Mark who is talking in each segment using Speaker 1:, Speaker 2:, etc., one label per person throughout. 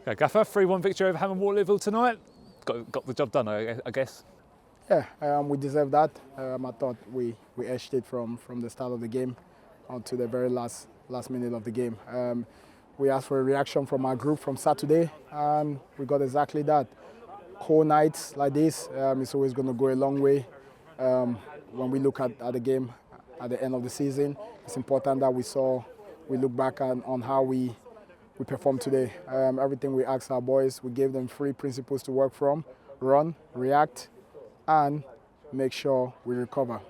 Speaker 1: Okay, Gaffer, 3-1 victory over Havant Waterlooville tonight. Got the job done, I guess.
Speaker 2: Yeah, we deserve that. I thought we edged it from the start of the game onto the very last minute of the game. We asked for a reaction from our group from Saturday, and we got exactly that. Cold nights like this, it's always going to go a long way. When we look at the game at the end of the season, it's important that we look back on how we performed today. Everything we asked our boys, we gave them 3 principles to work from: run, react, and make sure we recover.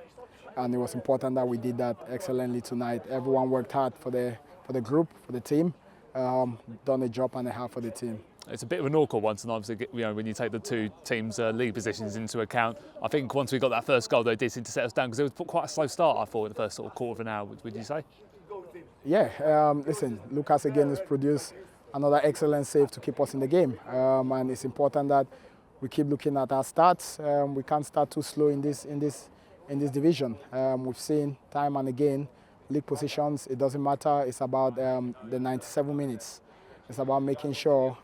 Speaker 2: And it was important that we did that excellently tonight. Everyone worked hard for the group, for the team, done a job and a half for the team.
Speaker 1: It's a bit of an awkward one tonight, obviously, when you take the two teams' league positions into account. I think once we got that first goal, they did seem to set us down because it was quite a slow start, I thought, in the first sort of quarter of an hour, would you say?
Speaker 2: Yeah, listen, Lucas again has produced another excellent save to keep us in the game. And it's important that we keep looking at our stats. We can't start too slow in this division. We've seen time and again, league positions, it doesn't matter. It's about the 97 minutes. It's about making sure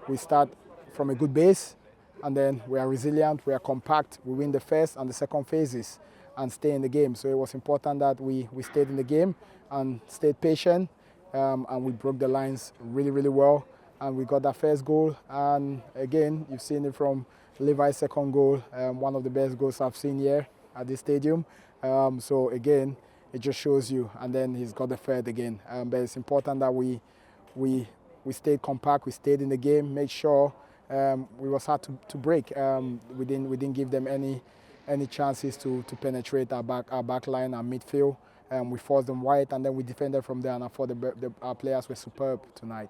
Speaker 2: we start from a good base, and then we are resilient, we are compact, we win the first and the second phases and stay in the game. So it was important that we stayed in the game and stayed patient, and we broke the lines really, really well. And we got that first goal. And again, you've seen it from Levi's second goal, one of the best goals I've seen here at this stadium. So again, it just shows you. And then he's got the third again. But it's important that we stayed compact, we stayed in the game, make sure we was hard to break. We didn't give them any chances to penetrate our back line, our midfield. We forced them wide, and then we defended from there. And I thought our players were superb tonight.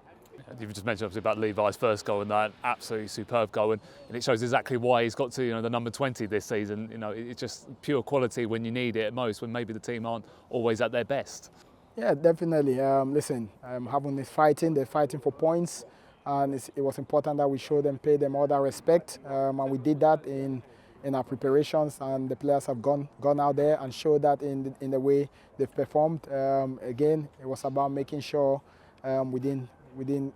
Speaker 1: You've just mentioned obviously about Levi's first goal, and that absolutely superb goal, and it shows exactly why he's got to the number 20 this season. It's just pure quality when you need it at most, when maybe the team aren't always at their best.
Speaker 2: Yeah, definitely. Listen, Havant is fighting. They're fighting for points, and it was important that we show them, pay them all that respect, and we did that in our preparations. And the players have gone out there and showed that in the way they've performed. Again, it was about making sure we didn't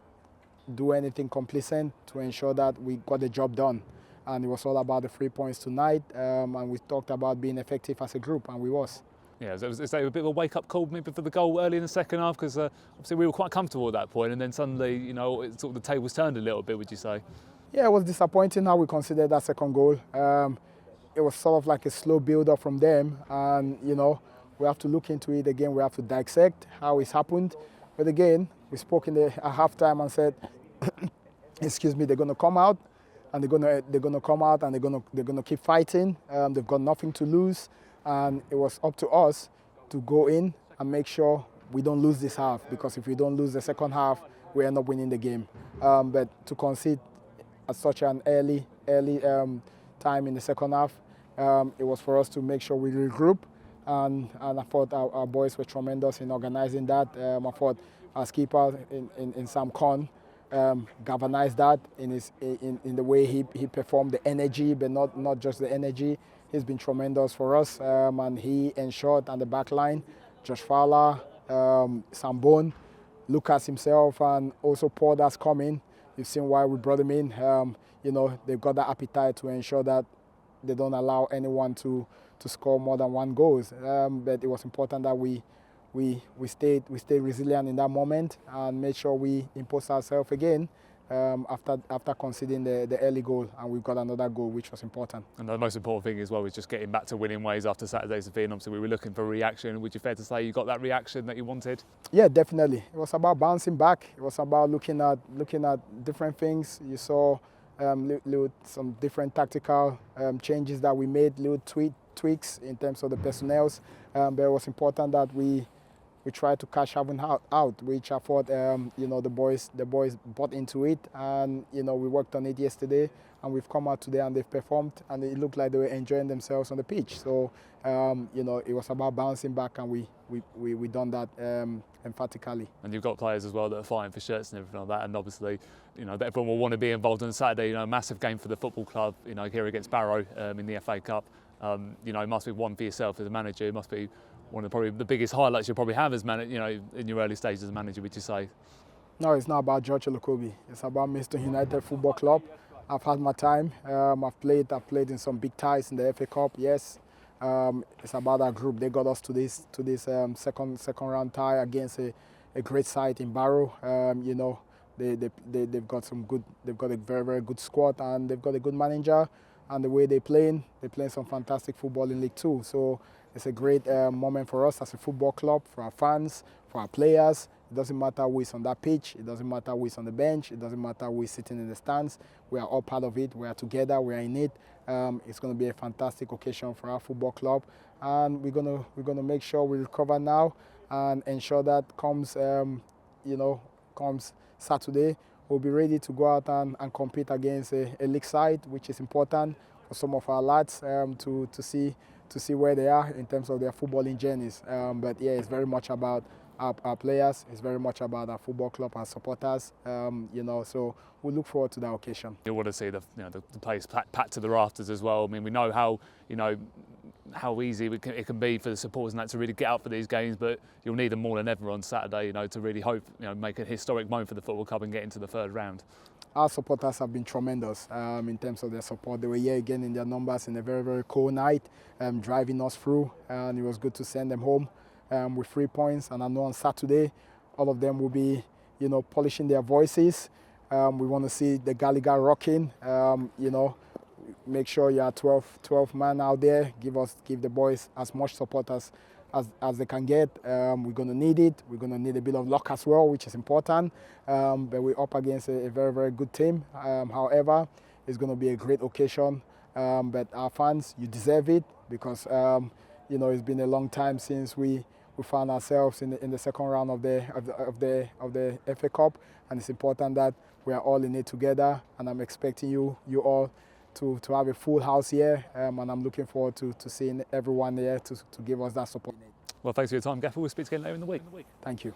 Speaker 2: do anything complacent to ensure that we got the job done. And it was all about the 3 points tonight. And we talked about being effective as a group, and we was.
Speaker 1: Yeah, is that a bit of a wake-up call maybe for the goal early in the second half? Because obviously we were quite comfortable at that point, and then suddenly, sort of the tables turned a little bit, would you say?
Speaker 2: Yeah, it was disappointing how we considered that second goal. It was sort of like a slow build-up from them, and we have to look into it again. We have to dissect how it's happened. But again, we spoke at halftime and said, excuse me, they're going to come out, and they're going to come out, and they're going to keep fighting. They've got nothing to lose. And it was up to us to go in and make sure we don't lose this half, because if we don't lose the second half, we end up winning the game. But to concede at such an early time in the second half, it was for us to make sure we regroup. And I thought our boys were tremendous in organizing that. I thought our skipper in Sam Con galvanized that in the way he performed, the energy, but not just the energy. He's been tremendous for us, and he ensured on the back line, Josh Fowler, Sambon, Lucas himself, and also Paul that's coming. You've seen why we brought him in. They've got that appetite to ensure that they don't allow anyone to score more than 1 goal. But it was important that we stayed resilient in that moment and made sure we imposed ourselves again. After conceding the early goal, and we've got another goal, which was important.
Speaker 1: And the most important thing as well was just getting back to winning ways after Saturday's event. Obviously, we were looking for reaction. Would you fair to say you got that reaction that you wanted?
Speaker 2: Yeah, definitely. It was about bouncing back. It was about looking at different things. You saw some different tactical changes that we made, little tweaks in terms of the personnels. But it was important that we tried to cash Havant out, which I thought the boys bought into it, and we worked on it yesterday, and we've come out today and they've performed, and it looked like they were enjoying themselves on the pitch. So it was about bouncing back, and we done that emphatically.
Speaker 1: And you've got players as well that are fighting for shirts and everything like that, and obviously that everyone will want to be involved on Saturday. A massive game for the football club, here against Barrow in the FA Cup. It must be one for yourself as a manager. It must be one of probably the biggest highlights you'll probably have as in your early stages as a manager, would you say?
Speaker 2: No, it's not about George Olukobi. It's about Maidstone United Football Club. I've had my time. I've played in some big ties in the FA Cup. Yes, it's about that group. They got us to this second round tie against a great side in Barrow. You know, they've got a very good squad, and they've got a good manager. And the way they're playing some fantastic football in League Two. So it's a great moment for us as a football club, for our fans, for our players. It doesn't matter who is on that pitch. It doesn't matter who is on the bench. It doesn't matter who is sitting in the stands. We are all part of it. We are together. We are in it. It's going to be a fantastic occasion for our football club, and we're gonna make sure we recover now and ensure that comes Saturday, we'll be ready to go out and compete against a league side, which is important for some of our lads to see where they are in terms of their footballing journeys. But yeah, it's very much about our players. It's very much about our football club, our supporters. So we look forward to that occasion.
Speaker 1: You want to see the place packed to the rafters as well. I mean, we know how easy it can be for the supporters and that to really get out for these games, but you'll need them more than ever on Saturday, to really hope, make a historic moment for the football club and get into the third round.
Speaker 2: Our supporters have been tremendous in terms of their support. They were here again in their numbers in a very cold night, driving us through, and it was good to send them home with 3 points. And I know on Saturday, all of them will be, polishing their voices. We want to see the Gallagher rocking. Make sure you are 12 man out there. Give the boys as much support as they can get. We're going to need it. We're going to need a bit of luck as well, which is important. But we're up against a very good team. However, it's going to be a great occasion. But our fans, you deserve it because it's been a long time since we found ourselves in the second round of the FA Cup, and it's important that we are all in it together. And I'm expecting you all to have a full house here, and I'm looking forward to seeing everyone here to give us that support.
Speaker 1: Well, thanks for your time, Gaffer. We'll speak again later in the week.
Speaker 2: Thank you.